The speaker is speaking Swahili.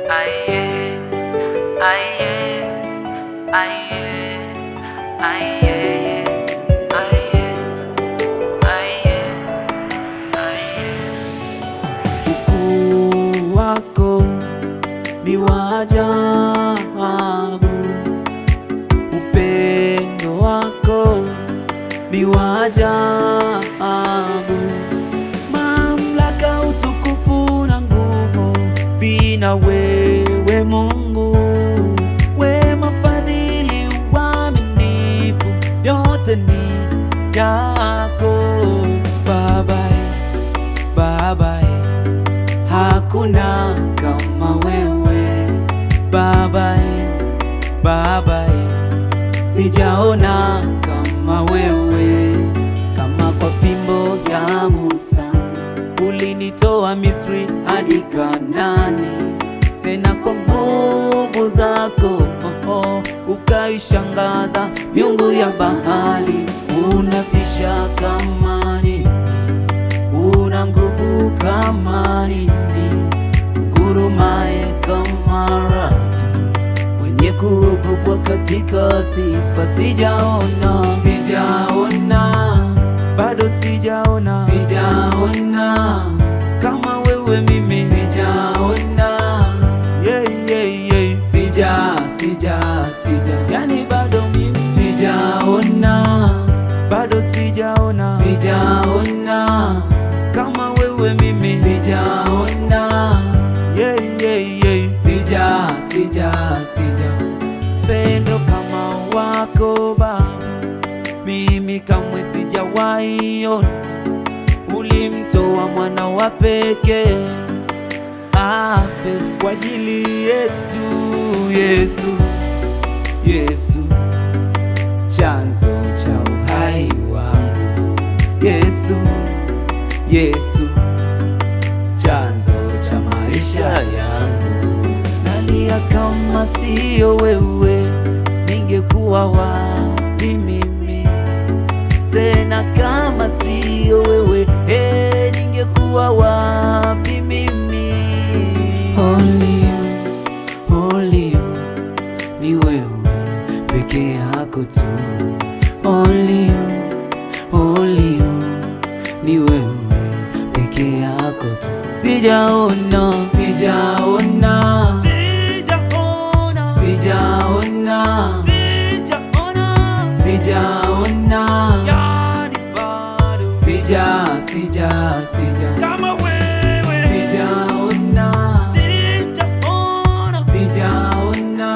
Aye, aye, aye, aye, aye, aye, aye. Ukuu wako ni wa ajabu, upendo wako ni wa ajabu. Mamlaka, utukufu na nguvu vina wewe Mungu. Wema, fadhili, uaminifu, yote ni yako Baba. Baba, hakuna kama wewe Baba. Baba, sijaona kama wewe. Kama kwa fimbo ya Musa ulinitoa Misri hadi Kanaani, tena kwa nguvu zako ukaishangaza miungu ya bahari. Unatisha kama nini, una nguvu kama nini, ngurumaye kama radi, mwenye kuogopwa katika sifa. Sijaona, bado sijaona kama wewe mimi, sijaona yani bado mimi bado sijaona kama wewe mimi, sijaona pendo kama wako Baba, mimi kamwe sijawahi ona. Ulimtoa mwana wa pekee afe kwa ajili yetu. Yesu, chanzo cha uhai wangu. Yesu, chanzo cha maisha yangu. Nalia kama siyo wewe, ningekuwa wapi mimi? Tena kama siyo wewe, ningekuwa wapi mimi? Only you, ni wewe peke yako tu. Only you, ni wewe peke yako tu. Sijaona yani bado kama wewe, sijaona tena sijaona.